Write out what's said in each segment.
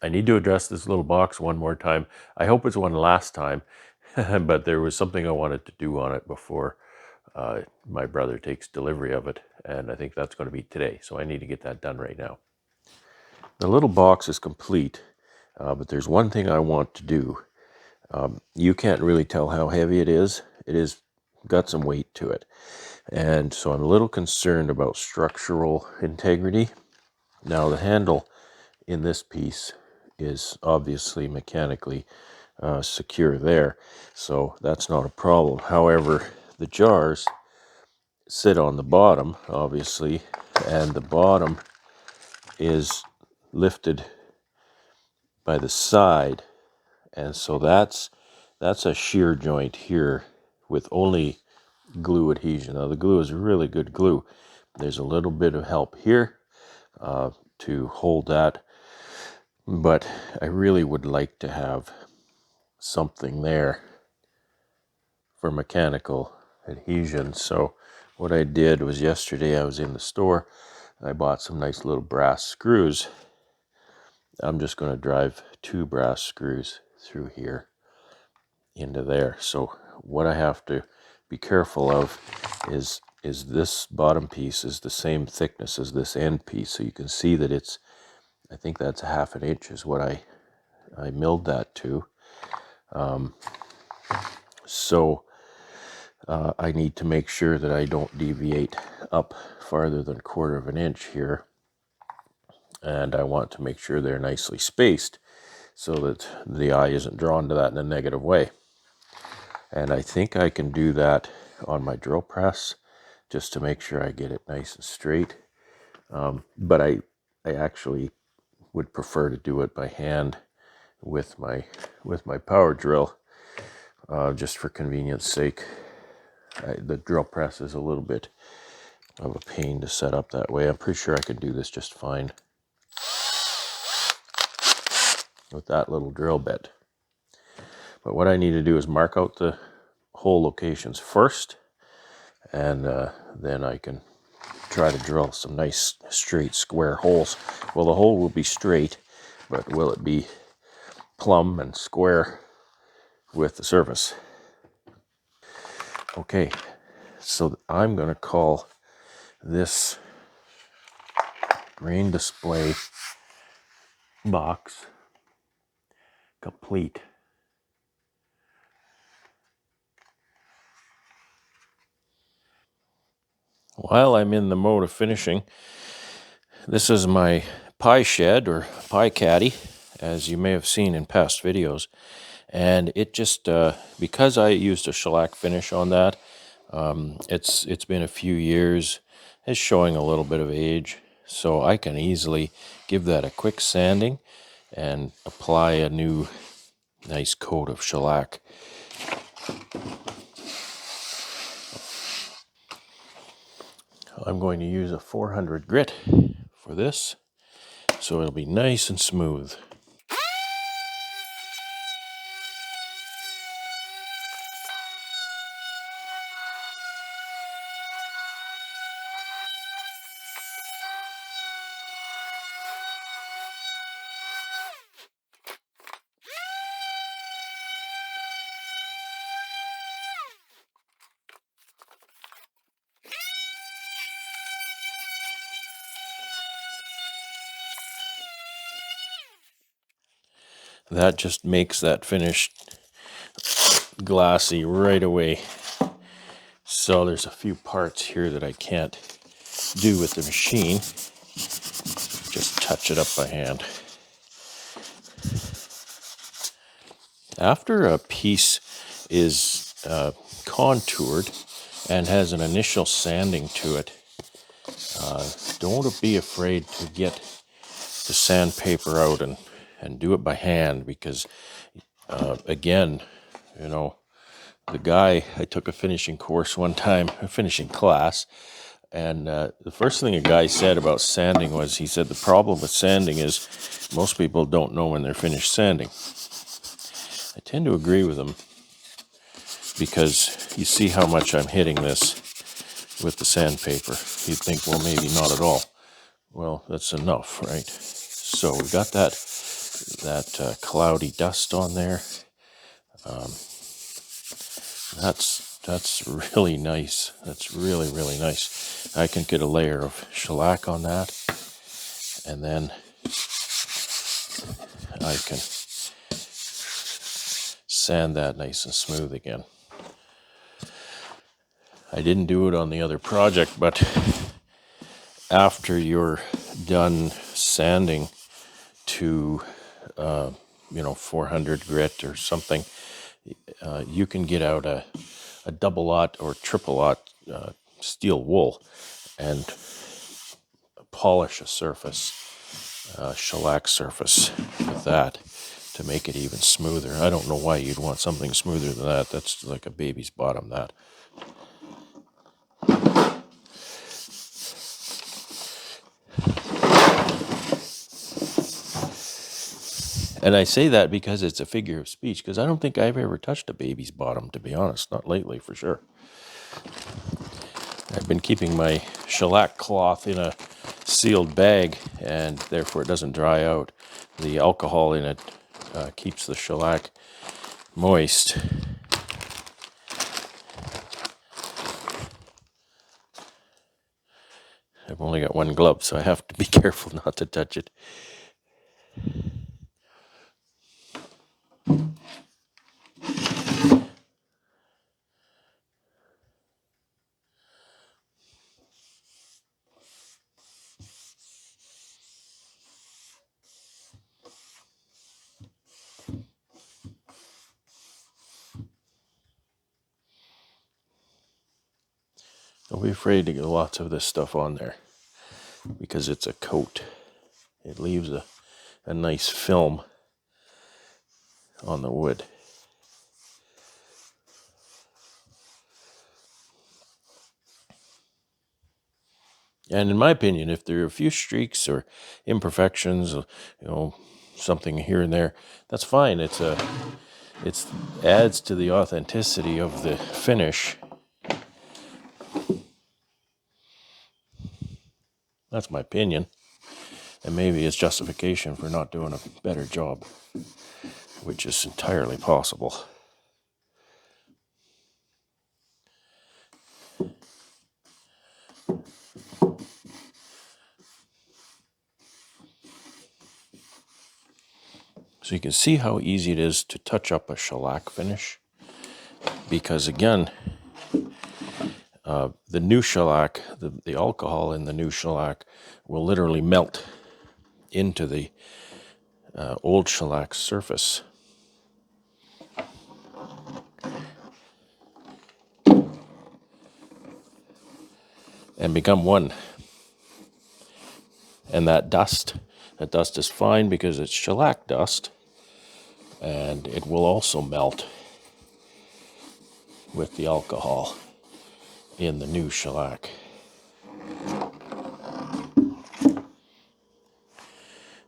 I need to address this little box one more time. I hope it's one last time, but there was something I wanted to do on it before my brother takes delivery of it, and I think that's going to be today, so I need to get that done right now. The little box is complete, but there's one thing I want to do. You can't really tell how heavy it is. It is got some weight to it, and so I'm a little concerned about structural integrity. Now the handle in this piece is obviously mechanically secure there, so that's not a problem. However, the jars sit on the bottom, obviously, and the bottom is lifted by the side, and so that's a shear joint here with only glue adhesion. Now the glue is really good glue. There's a little bit of help here to hold that, but I really would like to have something there for mechanical adhesion. So what I did was, yesterday I was in the store, I bought some nice little brass screws. I'm just going to drive 2 brass screws through here into there. So what I have to be careful of is this bottom piece is the same thickness as this end piece. So you can see that it's, I think that's 1/2 inch is what I milled that to. So I need to make sure that I don't deviate up farther than 1/4 inch here. And I want to make sure they're nicely spaced so that the eye isn't drawn to that in a negative way. And I think I can do that on my drill press just to make sure I get it nice and straight. But I actually would prefer to do it by hand with my power drill, just for convenience sake. The drill press is a little bit of a pain to set up that way. I'm pretty sure I can do this just fine with that little drill bit. But what I need to do is mark out the hole locations first, and then I can try to drill some nice straight square holes. Well, the hole will be straight, but will it be plumb and square with the surface? Okay, so I'm going to call this grain display box complete. While I'm in the mode of finishing, this is my pie shed, or Pie Caddy, as you may have seen in past videos. And it just, because I used a shellac finish on that, it's been a few years. It's showing a little bit of age, so I can easily give that a quick sanding and apply a new nice coat of shellac. I'm going to use a 400 grit for this, so it'll be nice and smooth. That just makes that finish glassy right away. So there's a few parts here that I can't do with the machine. Just touch it up by hand. After a piece is contoured and has an initial sanding to it, don't be afraid to get the sandpaper out and do it by hand, because again, you know, the guy, I took a finishing course one time, a finishing class, and the first thing a guy said about sanding was, he said the problem with sanding is most people don't know when they're finished sanding. I tend to agree with him, because you see how much I'm hitting this with the sandpaper. You'd think, well, maybe not at all. Well, that's enough, right? So we got that that cloudy dust on there. That's really nice. That's really, really nice. I can get a layer of shellac on that, and then I can sand that nice and smooth again. I didn't do it on the other project, but after you're done sanding to 400 grit or something, you can get out a double aught or triple aught steel wool and polish a surface, shellac surface with that to make it even smoother. I don't know why you'd want something smoother than that. That's like a baby's bottom, that. And I say that because it's a figure of speech, because I don't think I've ever touched a baby's bottom, to be honest. Not lately, for sure. I've been keeping my shellac cloth in a sealed bag, and therefore it doesn't dry out. The alcohol in it keeps the shellac moist. I've only got one glove, so I have to be careful not to touch it. Don't be afraid to get lots of this stuff on there, because it's a coat. It leaves a nice film on the wood. And in my opinion, if there are a few streaks or imperfections, something here and there, that's fine. It adds to the authenticity of the finish. That's my opinion. And maybe it's justification for not doing a better job, which is entirely possible. So you can see how easy it is to touch up a shellac finish, because again, the new shellac, the alcohol in the new shellac will literally melt into the old shellac surface. And become one. And that dust is fine because it's shellac dust, and it will also melt with the alcohol in the new shellac.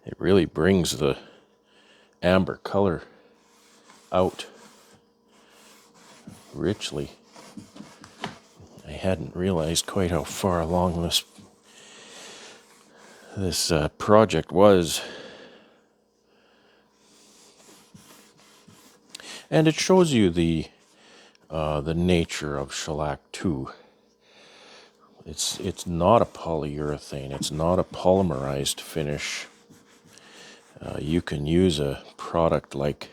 It really brings the amber color out richly. I hadn't realized quite how far along this project was. And it shows you the nature of shellac too. It's not a polyurethane. It's not a polymerized finish. You can use a product like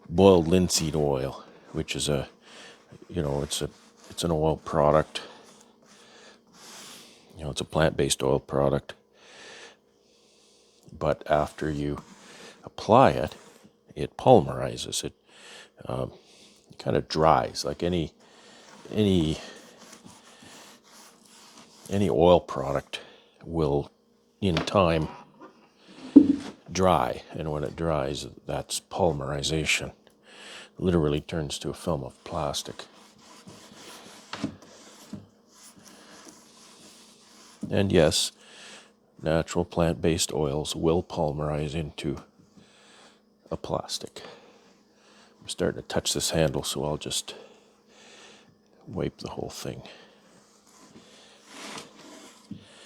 boiled linseed oil, which is it's an oil product. It's a plant-based oil product. But after you apply it, it polymerizes. It kind of dries, like any oil product will, in time, dry. And when it dries, that's polymerization. It literally turns to a film of plastic. And yes, natural plant-based oils will polymerize into a plastic. I'm starting to touch this handle, so I'll just wipe the whole thing.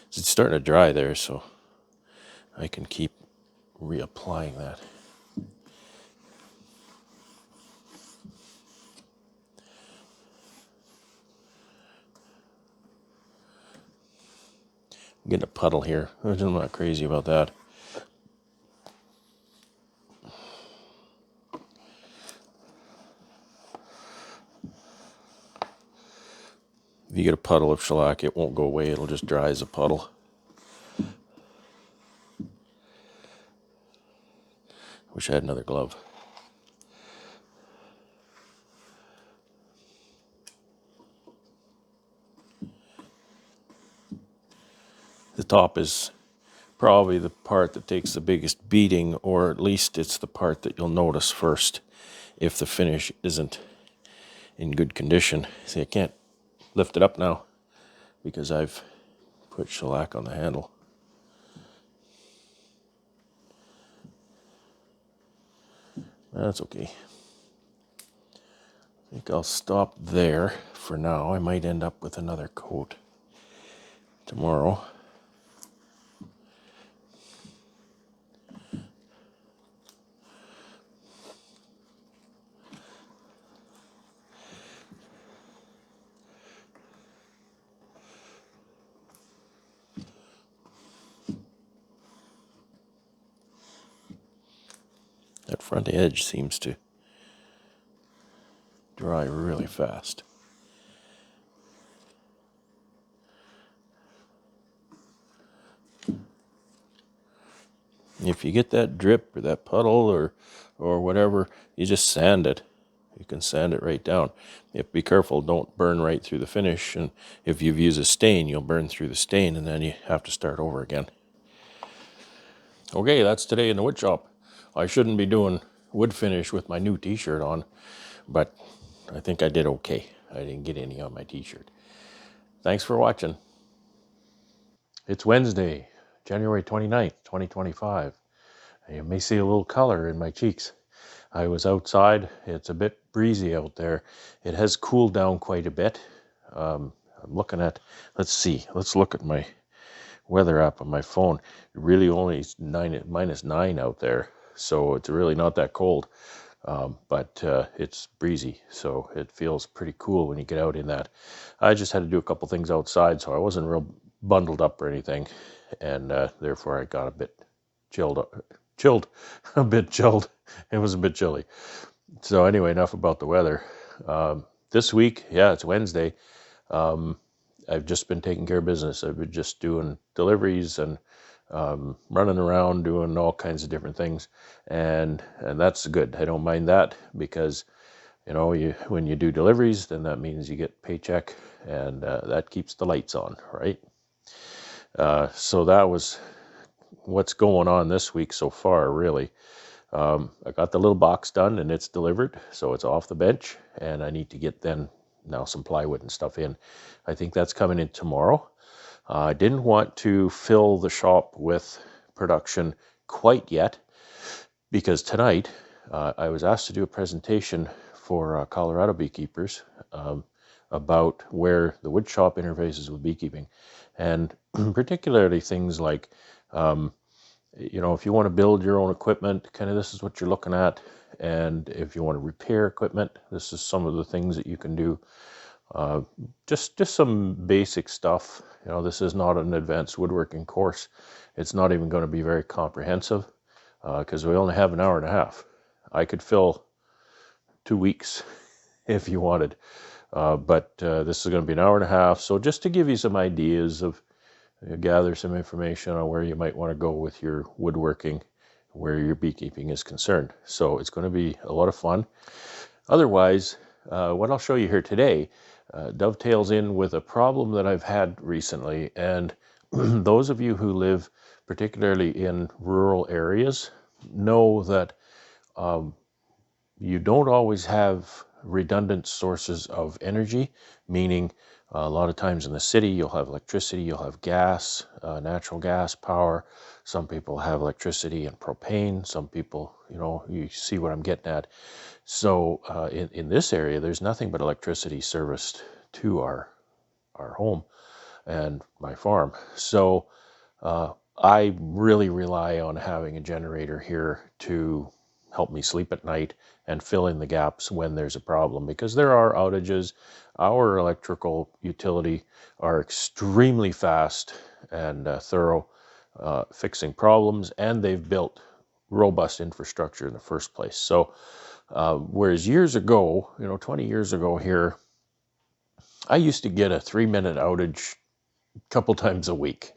It's starting to dry there, so I can keep reapplying that. I'm getting a puddle here. I'm not crazy about that. If you get a puddle of shellac, it won't go away. It'll just dry as a puddle. Wish I had another glove. The top is probably the part that takes the biggest beating, or at least it's the part that you'll notice first if the finish isn't in good condition. See, I can't lift it up now because I've put shellac on the handle. That's okay. I think I'll stop there for now. I might end up with another coat tomorrow. That front edge seems to dry really fast. If you get that drip or that puddle or whatever, you just sand it. You can sand it right down. You have to be careful, don't burn right through the finish. And if you've used a stain, you'll burn through the stain and then you have to start over again. Okay, that's today in the wood shop. I shouldn't be doing wood finish with my new t-shirt on, but I think I did okay. I didn't get any on my t-shirt. Thanks for watching. It's Wednesday, January 29th, 2025. You may see a little color in my cheeks. I was outside. It's a bit breezy out there. It has cooled down quite a bit. I'm looking at, let's look at my weather app on my phone. It really only is -9 out there, so it's really not that cold. But it's breezy, so it feels pretty cool when you get out in that. I just had to do a couple things outside, so I wasn't real bundled up or anything, and therefore I got a bit chilled, a bit chilled. It was a bit chilly. So anyway, enough about the weather. This week, yeah, it's Wednesday. I've just been taking care of business. I've been just doing deliveries and running around doing all kinds of different things, and that's good. I don't mind that because when you do deliveries, then that means you get paycheck, and that keeps the lights on, right? So that was what's going on this week so far, really. I got the little box done and it's delivered, so it's off the bench, and I need to get now some plywood and stuff in. I think that's coming in tomorrow. I didn't want to fill the shop with production quite yet because tonight I was asked to do a presentation for Colorado beekeepers about where the wood shop interfaces with beekeeping, and particularly things like if you want to build your own equipment, kind of this is what you're looking at. And if you want to repair equipment, this is some of the things that you can do. Just some basic stuff. This is not an advanced woodworking course. It's not even going to be very comprehensive because we only have an hour and a half. I could fill 2 weeks if you wanted, but this is going to be an hour and a half. So just to give you some ideas of gather some information on where you might want to go with your woodworking, where your beekeeping is concerned. So it's going to be a lot of fun. Otherwise, what I'll show you here today dovetails in with a problem that I've had recently. And those of you who live particularly in rural areas know that you don't always have redundant sources of energy, meaning a lot of times in the city, you'll have electricity, you'll have gas, natural gas power. Some people have electricity and propane. Some people, you see what I'm getting at. So in this area, there's nothing but electricity serviced to our home and my farm. So I really rely on having a generator here to help me sleep at night and fill in the gaps when there's a problem, because there are outages. Our electrical utility are extremely fast and thorough fixing problems, and they've built robust infrastructure in the first place. So whereas years ago, 20 years ago here, I used to get a 3-minute outage a couple times a week.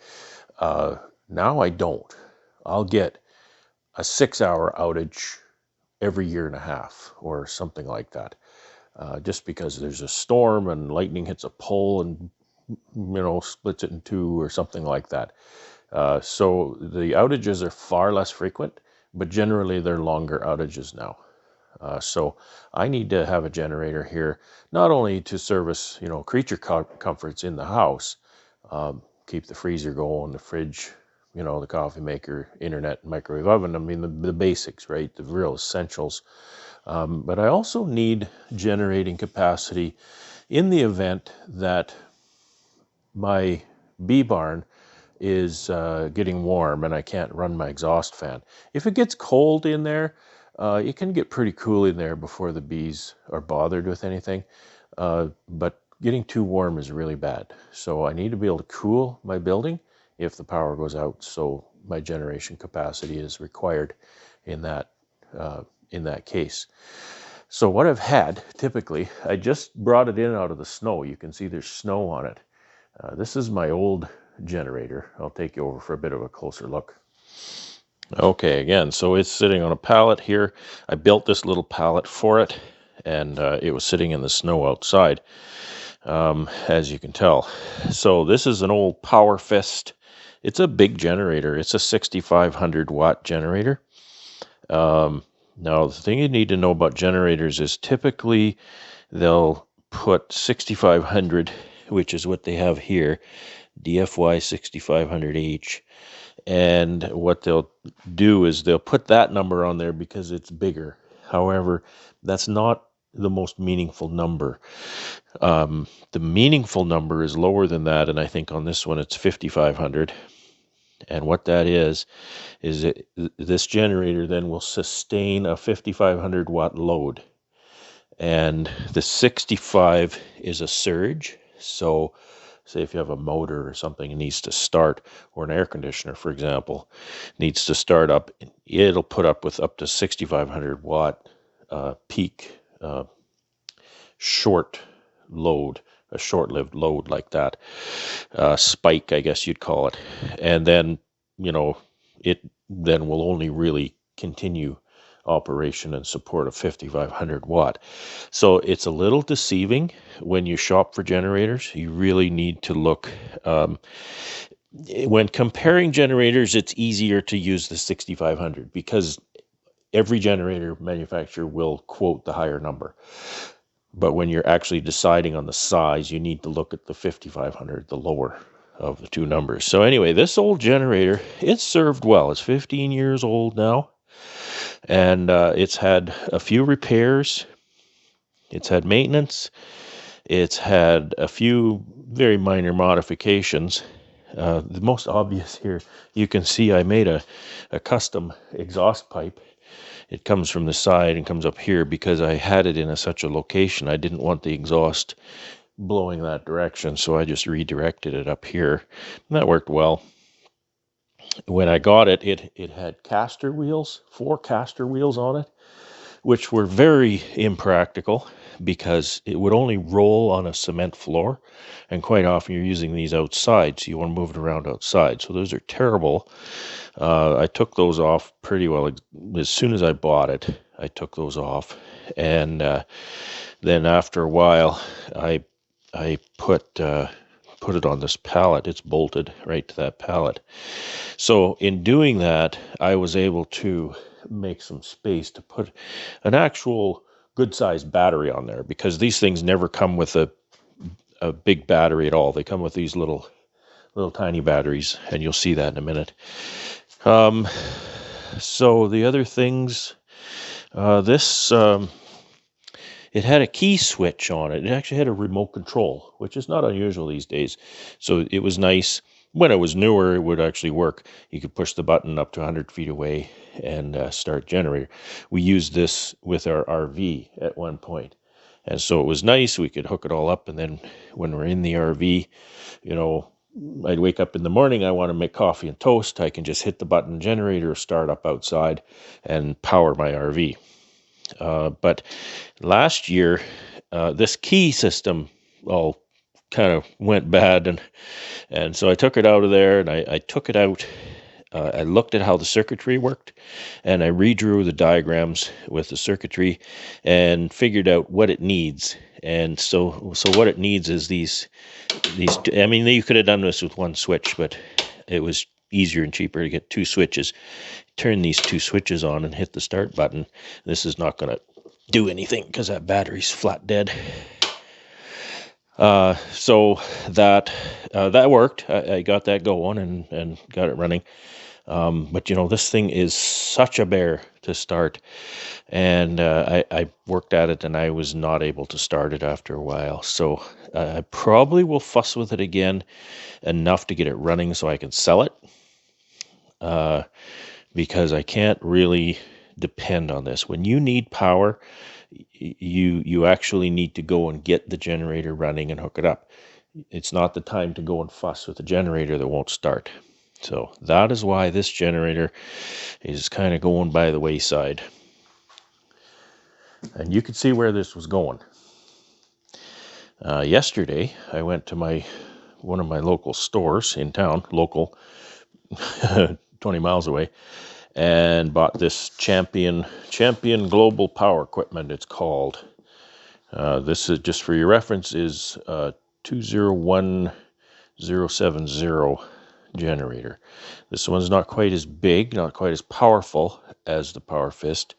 Now I don't. I'll get a 6-hour outage every year and a half or something like that. Just because there's a storm and lightning hits a pole and splits it in two or something like that. So the outages are far less frequent, but generally they're longer outages now. So I need to have a generator here, not only to service, creature comforts in the house, keep the freezer going, the fridge, the coffee maker, internet, microwave oven. I mean, the basics, right? The real essentials. But I also need generating capacity in the event that my bee barn is getting warm and I can't run my exhaust fan. If it gets cold in there, it can get pretty cool in there before the bees are bothered with anything. But getting too warm is really bad. So I need to be able to cool my building if the power goes out. So my generation capacity is required in that case. So what I've had, typically, I just brought it in out of the snow. You can see there's snow on it. This is my old generator. I'll take you over for a bit of a closer look. Okay, again, so it's sitting on a pallet here. I built this little pallet for it, and it was sitting in the snow outside, as you can tell. So this is an old Power Fist. It's a big generator. It's a 6,500 watt generator. Now, the thing you need to know about generators is typically they'll put 6,500, which is what they have here, DFY 6500H. And what they'll do is they'll put that number on there because it's bigger. However, that's not the most meaningful number. The meaningful number is lower than that, and I think on this one it's 5,500. And what that is this generator then will sustain a 5,500 watt load. And the 65 is a surge. So say if you have a motor or something it needs to start, or an air conditioner, for example, needs to start up, it'll put up with up to 6,500 watt peak short load, a short-lived load like that, spike, I guess you'd call it. And then, it then will only really continue operation and support of 5,500 watt. So it's a little deceiving when you shop for generators. You really need to look. When comparing generators, it's easier to use the 6,500 because every generator manufacturer will quote the higher number. But when you're actually deciding on the size, you need to look at the 5,500, the lower of the two numbers. So anyway, this old generator, it's served well. It's 15 years old now. And it's had a few repairs. It's had maintenance. It's had a few very minor modifications. The most obvious here, you can see I made a custom exhaust pipe. It comes from the side and comes up here because I had it in such a location. I didn't want the exhaust blowing that direction, so I just redirected it up here. And that worked well. When I got it, it had caster wheels, 4 caster wheels on it, which were very impractical because it would only roll on a cement floor. And quite often you're using these outside, so you want to move it around outside. So those are terrible. I took those off pretty well. As soon as I bought it, I took those off. And then after a while, I put it on this pallet. It's bolted right to that pallet. So in doing that, I was able to make some space to put an actual good-sized battery on there, because these things never come with a big battery at all. They come with these little tiny batteries, and you'll see that in a minute. So the other things, it had a key switch on it. It actually had a remote control, which is not unusual these days. So it was nice. when it was newer, it would actually work. You could push the button up to 100 feet away and start generator. We used this with our RV at one point. And so it was nice. We could hook it all up. And then when we're in the RV, you know, I'd wake up in the morning, I want to make coffee and toast. I can just hit the button, generator, start up outside and power my RV. But last year, this key system all kind of went bad. And so I took it out of there, and I took it out. I looked at how the circuitry worked, and I redrew the diagrams with the circuitry and figured out what it needs. And so what it needs is these. I mean, you could have done this with one switch, but it was easier and cheaper to get two switches. Turn these two switches on and hit the start button. This is not going to do anything because that battery's flat dead. So that worked. I got that going and got it running. But you know, this thing is such a bear to start, and I worked at it and I was not able to start it after a while. So I probably will fuss with it again enough to get it running so I can sell it. Because I can't really depend on this. When you need power, you actually need to go and get the generator running and hook it up. It's not the time to go and fuss with a generator that won't start. So that is why this generator is kind of going by the wayside. And you can see where this was going. Yesterday, I went to one of my local stores in town, local, 20 miles away, and bought this Champion Global Power Equipment, it's called. This is, just for your reference, is 201070 generator. This one's not quite as big, not quite as powerful as the Power Fist.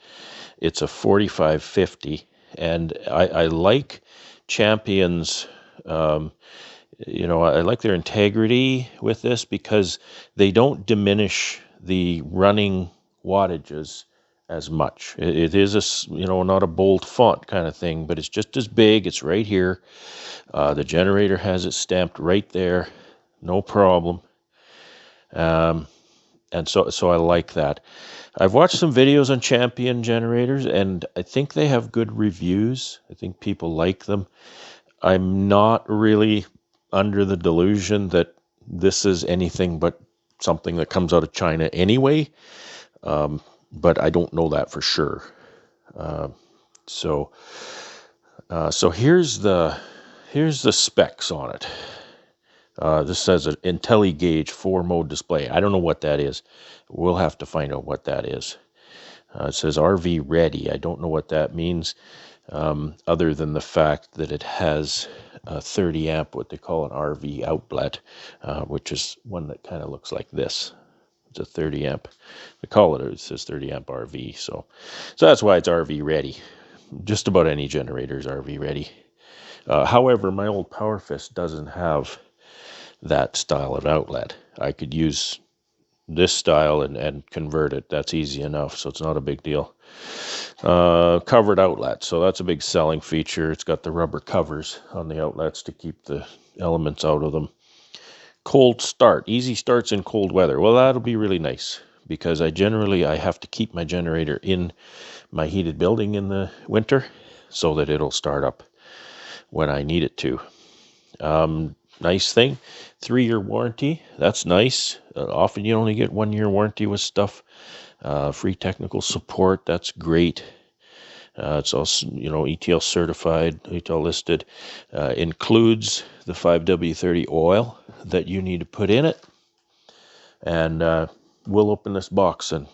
It's a 4550, and I like Champion's, you know, I like their integrity with this because they don't diminish the running wattages as much. It is not a bold font kind of thing, but it's just as big. It's right here. The generator has it stamped right there, no problem. And so I like that. I've watched some videos on Champion generators, and I think they have good reviews. I think people like them. I'm not really under the delusion that this is anything but something that comes out of China anyway, but I don't know that for sure. So here's the specs on it. This says an IntelliGauge 4-mode display. I don't know what that is. We'll have to find out what that is. It says RV ready. I don't know what that means, other than the fact that it has a 30 amp, what they call an RV outlet, which is one that kind of looks like this. It's a 30 amp. They call it says 30 amp RV. So that's why it's RV ready. Just about any generator is RV ready. However, my old Power Fist doesn't have that style of outlet. I could use this style and convert it. That's easy enough, so it's not a big deal. Covered outlet, so that's a big selling feature. It's got the rubber covers on the outlets to keep the elements out of them. Cold start, easy starts in cold weather. Well, that'll be really nice because I have to keep my generator in my heated building in the winter so that it'll start up when I need it to. Nice thing, 3-year warranty. That's nice. Often you only get 1-year warranty with stuff. Free technical support. That's great. It's also, ETL certified, ETL listed. Includes the 5W30 oil that you need to put in it. And we'll open this box and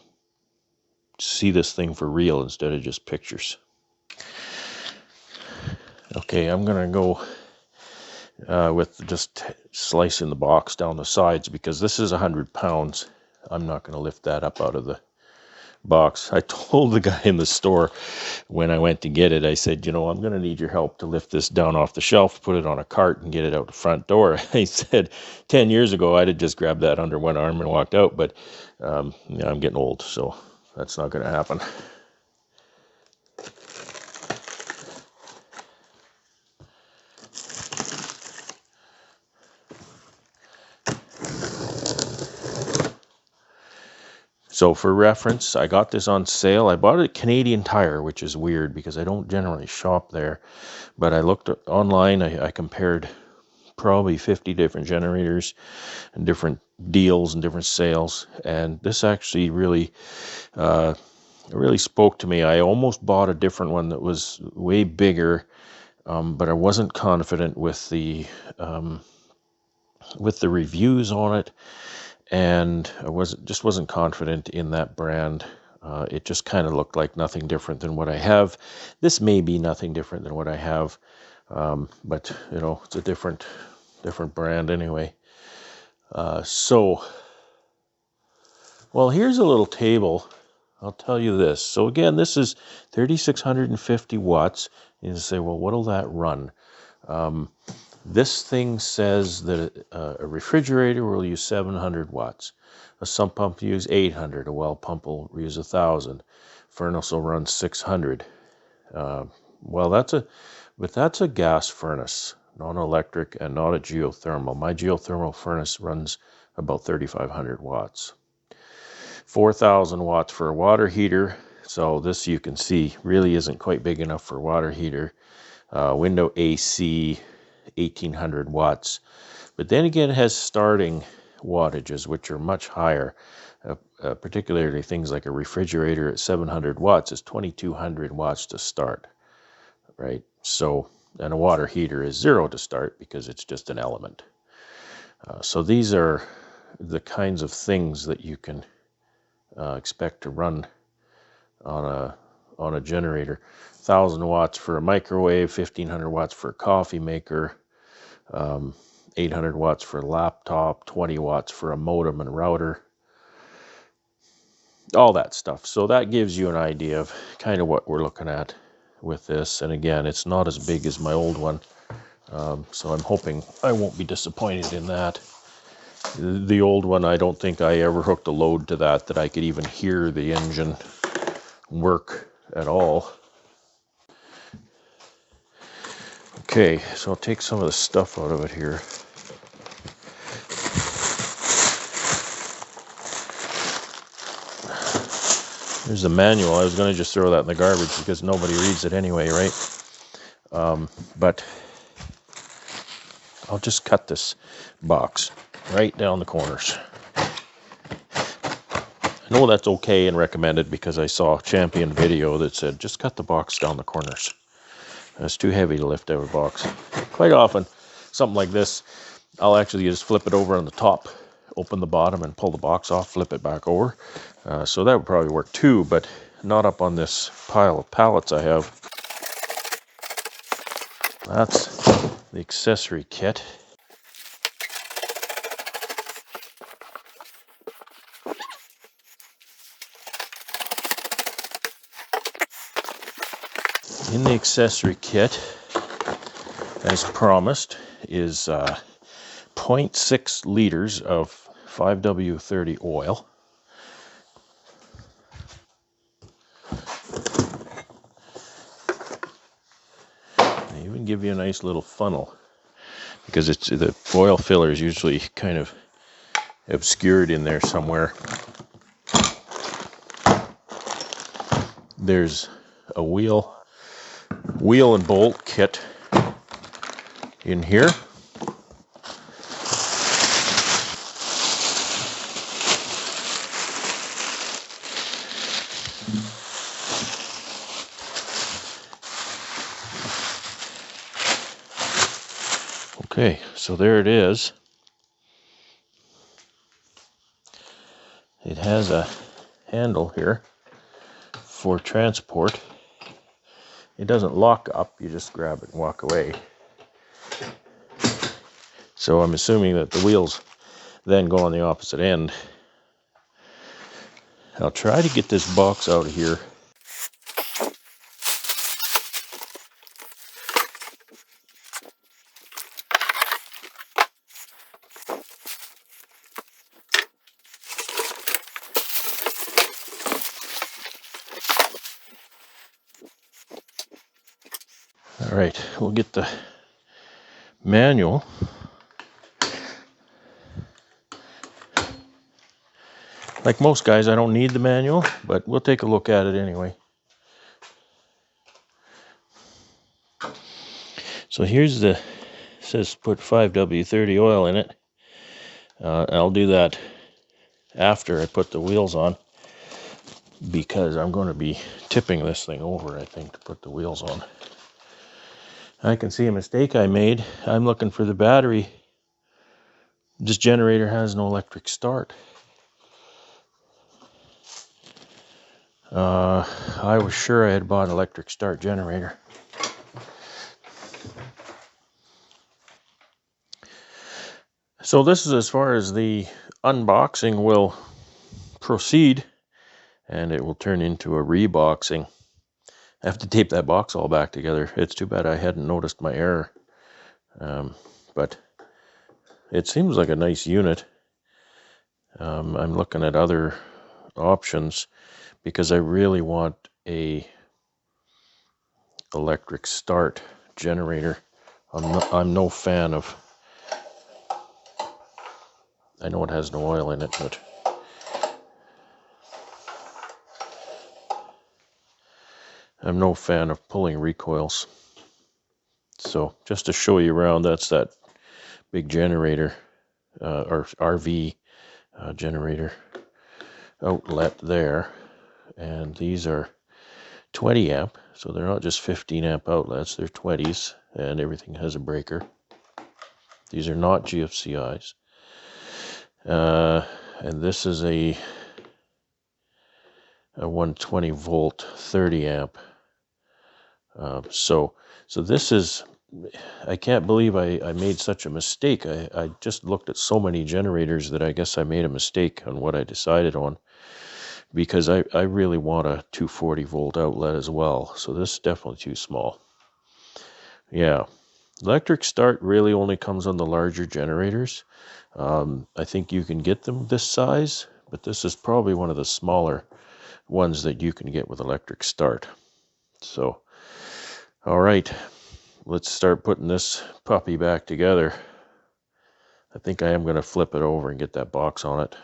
see this thing for real instead of just pictures. Okay, I'm going to go with just slicing the box down the sides because this is 100 pounds. I'm not going to lift that up out of the box. I told the guy in the store when I went to get it, I said, I'm going to need your help to lift this down off the shelf, put it on a cart and get it out the front door. He said 10 years ago, I'd have just grabbed that under one arm and walked out, but I'm getting old, so that's not going to happen. So for reference, I got this on sale. I bought it at Canadian Tire, which is weird because I don't generally shop there. But I looked online, I compared probably 50 different generators and different deals and different sales. And this actually really spoke to me. I almost bought a different one that was way bigger, but I wasn't confident with the reviews on it. And I wasn't confident in that brand. It just kind of looked like nothing different than what I have. This may be nothing different than what I have, but you know, it's a different brand anyway. Well, here's a little table. I'll tell you this. So again, this is 3,650 watts. You say, well, what'll that run? This thing says that a refrigerator will use 700 watts. A sump pump will use 800. A well pump will use 1,000. Furnace will run 600. Well, that's a gas furnace, not electric and not a geothermal. My geothermal furnace runs about 3,500 watts. 4,000 watts for a water heater. So this, you can see, really isn't quite big enough for a water heater. Window AC, 1,800 watts. But then again, it has starting wattages, which are much higher. Particularly things like a refrigerator at 700 watts is 2,200 watts to start, right? So, and a water heater is 0 to start because it's just an element. So these are the kinds of things that you can expect to run on a generator. 1,000 watts for a microwave, 1,500 watts for a coffee maker, 800 watts for a laptop, 20 watts for a modem and router, all that stuff. So that gives you an idea of kind of what we're looking at with this. And again, it's not as big as my old one, so I'm hoping I won't be disappointed in that. The old one, I don't think I ever hooked a load to that I could even hear the engine work at all. Okay, so I'll take some of the stuff out of it here. There's the manual. I was going to just throw that in the garbage because nobody reads it anyway, right? But I'll just cut this box right down the corners. I know that's okay and recommended because I saw a Champion video that said just cut the box down the corners. It's too heavy to lift out of a box. Quite often, something like this, I'll actually just flip it over on the top, open the bottom and pull the box off, flip it back over. So that would probably work too, but not up on this pile of pallets I have. That's the accessory kit. In the accessory kit, as promised, is 0.6 liters of 5W30 oil. They even give you a nice little funnel because the oil filler is usually kind of obscured in there somewhere. There's a wheel and bolt kit in here. Okay, so there it is. It has a handle here for transport. It doesn't lock up, you just grab it and walk away. So I'm assuming that the wheels then go on the opposite end. I'll try to get this box out of here. All right, we'll get the manual. Like most guys, I don't need the manual, but we'll take a look at it anyway. So here's it says put 5W30 oil in it. I'll do that after I put the wheels on, because I'm going to be tipping this thing over, I think, to put the wheels on. I can see a mistake I made. I'm looking for the battery. This generator has no electric start. I was sure I had bought an electric start generator. So this is as far as the unboxing will proceed, and it will turn into a reboxing. I have to tape that box all back together. It's too bad I hadn't noticed my error. But it seems like a nice unit. I'm looking at other options because I really want a electric start generator. I'm no fan of, I know it has no oil in it, but I'm no fan of pulling recoils. So just to show you around, that's that big generator, or RV generator outlet there. And these are 20 amp, so they're not just 15 amp outlets, they're 20s, and everything has a breaker. These are not GFCIs. And this is a 120 volt 30 amp. So this is, I can't believe I made such a mistake. I just looked at so many generators that I guess I made a mistake on what I decided on, because I really want a 240 volt outlet as well. So this is definitely too small. Yeah, electric start really only comes on the larger generators. I think you can get them this size, but this is probably one of the smaller ones that you can get with electric start. So, all right, let's start putting this puppy back together. I think I am going to flip it over and get that box on it.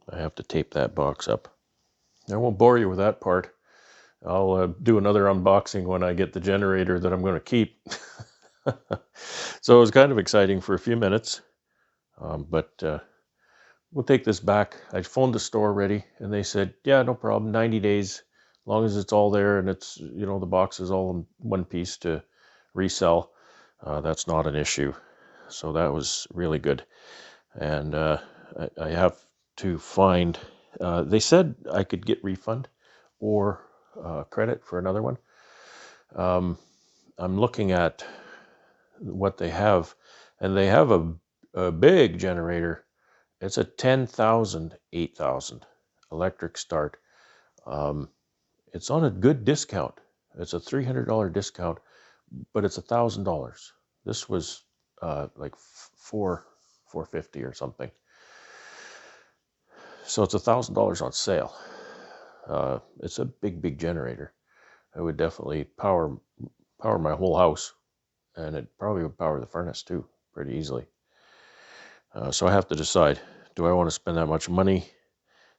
I have to tape that box up. I won't bore you with that part. I'll do another unboxing when I get the generator that I'm going to keep. So it was kind of exciting for a few minutes, but we'll take this back. I phoned the store already, and they said, yeah, no problem, 90 days, as long as it's all there and it's, you know, the box is all in one piece to resell. That's not an issue. So that was really good. And I have to find, they said I could get refund or credit for another one. I'm looking at what they have, and they have a big generator. It's a 10,000, 8,000 electric start. It's on a good discount. It's a $300 discount, but it's $1,000. This was like $450 or something. So it's $1,000 on sale. It's a big generator. It would definitely power my whole house, and it probably would power the furnace too, pretty easily. So I have to decide, do I want to spend that much money,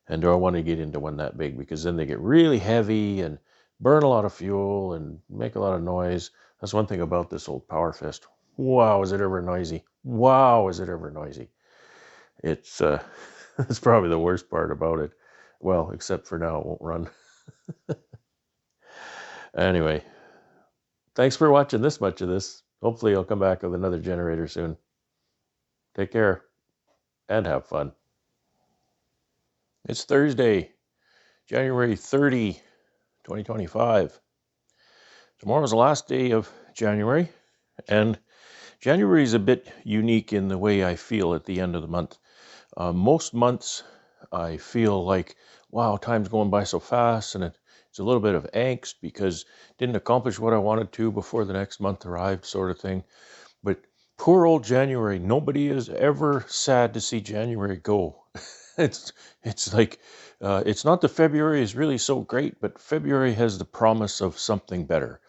and do I want to get into one that big? Because then they get really heavy and burn a lot of fuel and make a lot of noise. That's one thing about this old Power Fist. Wow, is it ever noisy? Wow, is it ever noisy? It's it's probably the worst part about it. Well, except for now, it won't run. Anyway, thanks for watching this much of this. Hopefully I'll come back with another generator soon. Take care and have fun. It's Thursday, January 30, 2025. Tomorrow's the last day of January, and January is a bit unique in the way I feel at the end of the month. Most months I feel like, wow, time's going by so fast, and it's a little bit of angst because didn't accomplish what I wanted to before the next month arrived, sort of thing. But poor old January, nobody is ever sad to see January go. It's like, it's not that February is really so great, but February has the promise of something better.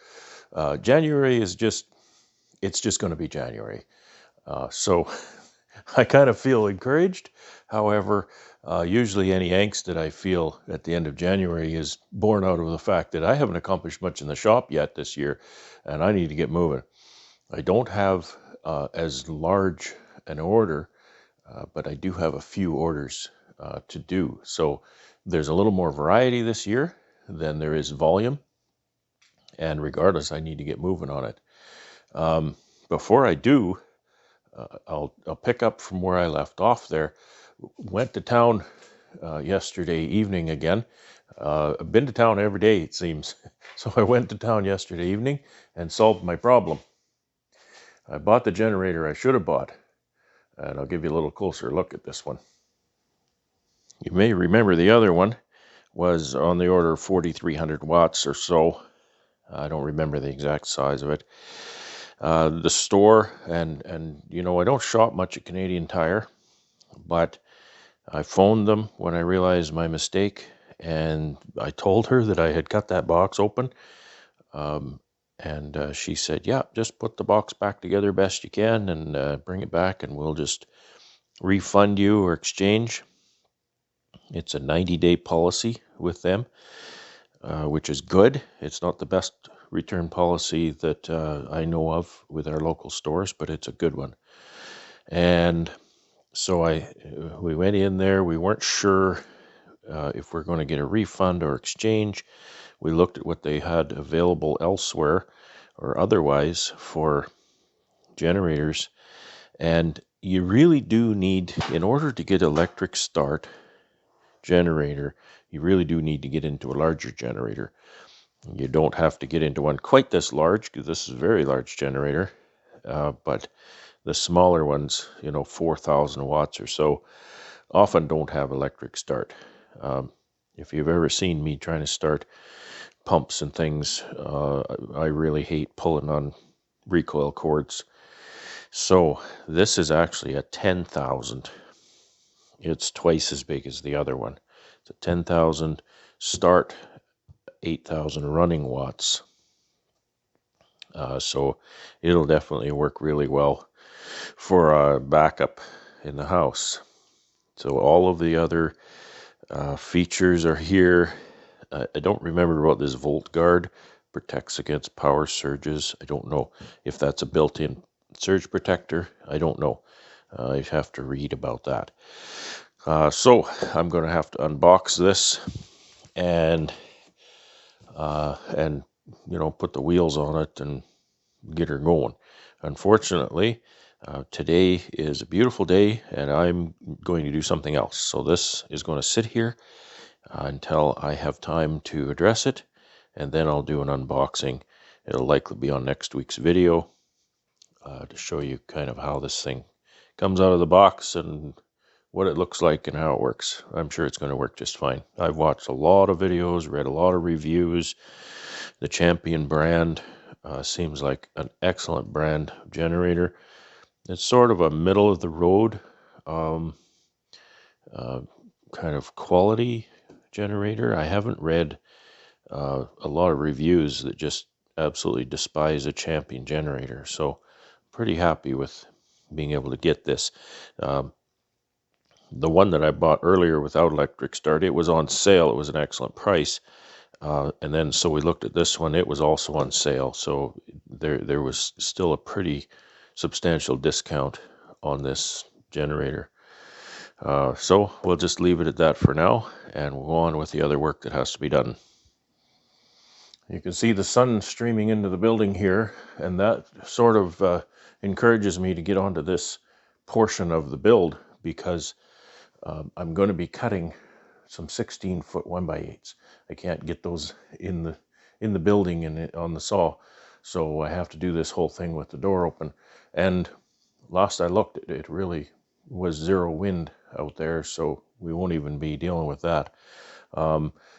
January is just, it's just going to be January. So I kind of feel encouraged. However, usually any angst that I feel at the end of January is born out of the fact that I haven't accomplished much in the shop yet this year, and I need to get moving. I don't have as large an order, but I do have a few orders to do. So there's a little more variety this year than there is volume, and regardless, I need to get moving on it. Before I do, I'll pick up from where I left off there. Went to town yesterday evening again. I've been to town every day, it seems. So I went to town yesterday evening and solved my problem. I bought the generator I should have bought, and I'll give you a little closer look at this one. You may remember the other one was on the order of 4,300 watts or so. I don't remember the exact size of it. The store, and you know, I don't shop much at Canadian Tire, but I phoned them when I realized my mistake, and I told her that I had cut that box open. And she said, yeah, just put the box back together best you can and bring it back, and we'll just refund you or exchange. It's a 90-day policy with them, which is good. It's not the best return policy that I know of with our local stores, but it's a good one. And so we went in there. We weren't sure if we're going to get a refund or exchange. We looked at what they had available elsewhere or otherwise for generators. And you really do need, in order to get electric start generator, you really do need to get into a larger generator. You don't have to get into one quite this large, because this is a very large generator, but the smaller ones, 4,000 watts or so, often don't have electric start. If you've ever seen me trying to start pumps and things, I really hate pulling on recoil cords. So this is actually a 10,000. It's twice as big as the other one. It's a 10,000 start, 8,000 running watts. So it'll definitely work really well for a backup in the house. So all of the other features are here. I don't remember about this Volt Guard. Protects against power surges. I don't know if that's a built-in surge protector. I don't know. I have to read about that. So I'm going to have to unbox this and put the wheels on it and get her going. Unfortunately, today is a beautiful day, and I'm going to do something else. So this is going to sit here until I have time to address it, and then I'll do an unboxing. It'll likely be on next week's video to show you kind of how this thing comes out of the box and what it looks like and how it works. I'm sure it's going to work just fine. I've watched a lot of videos, read a lot of reviews. The Champion brand seems like an excellent brand generator. It's sort of a middle of the road kind of quality generator. I haven't read a lot of reviews that just absolutely despise a Champion generator, so pretty happy with being able to get this. The one that I bought earlier without electric start, it was on sale. It was an excellent price. And then so we looked at this one. It was also on sale. So there was still a pretty substantial discount on this generator. So we'll just leave it at that for now, and we'll go on with the other work that has to be done. You can see the sun streaming into the building here, and that sort of encourages me to get onto this portion of the build, because I'm going to be cutting some 16-foot 1x8s. I can't get those in the building and on the saw, so I have to do this whole thing with the door open. And last I looked, it really was zero wind out there, so we won't even be dealing with that.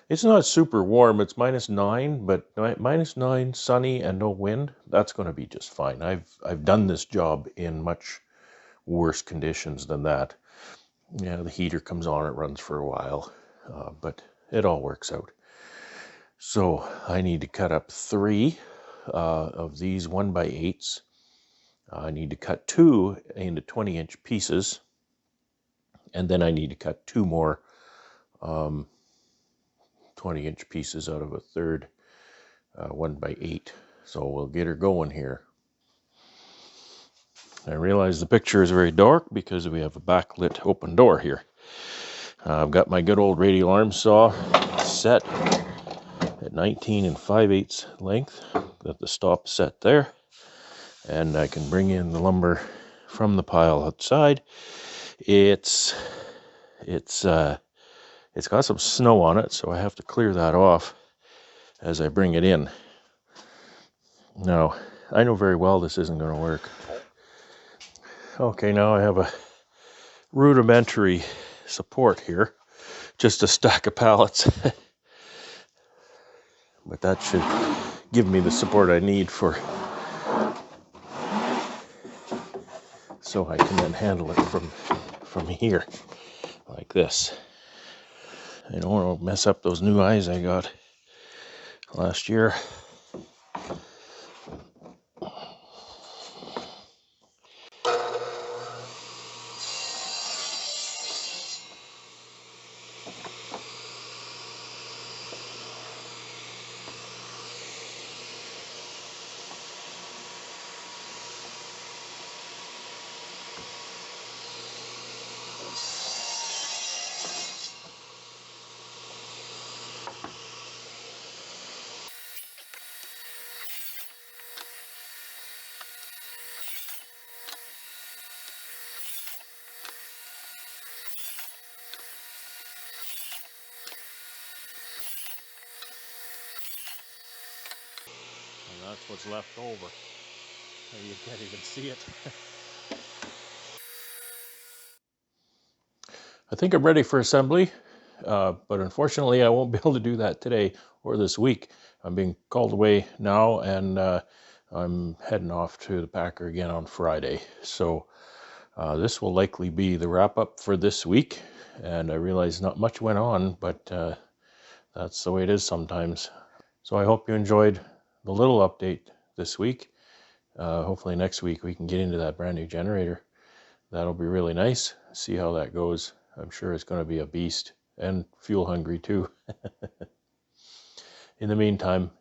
It's not super warm. It's -9, but -9, sunny, and no wind. That's going to be just fine. I've done this job in much worse conditions than that. Yeah, the heater comes on, it runs for a while, but it all works out. So I need to cut up 3 of these 1x8s. I need to cut 2 into 20-inch pieces, and then I need to cut 2 more 20-inch pieces out of a third 1x8. So we'll get her going here. I realize the picture is very dark because we have a backlit open door here. I've got my good old radial arm saw set at 19 5/8 length. Got the stop set there, and I can bring in the lumber from the pile outside. It's got some snow on it, so I have to clear that off as I bring it in. Now, I know very well this isn't going to work. Okay, now I have a rudimentary support here, just a stack of pallets. But that should give me the support I need so I can then handle it from here, like this. I don't want to mess up those new eyes I got last year. And that's what's left over. You can't even see it. I think I'm ready for assembly, but unfortunately I won't be able to do that today or this week. I'm being called away now, and I'm heading off to the Packer again on Friday. So this will likely be the wrap-up for this week, and I realize not much went on, but that's the way it is sometimes. So I hope you enjoyed the little update this week. Hopefully next week we can get into that brand new generator. That'll be really nice. See how that goes. I'm sure it's going to be a beast, and fuel hungry too. In the meantime,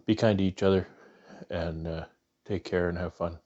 be kind to each other, and take care and have fun.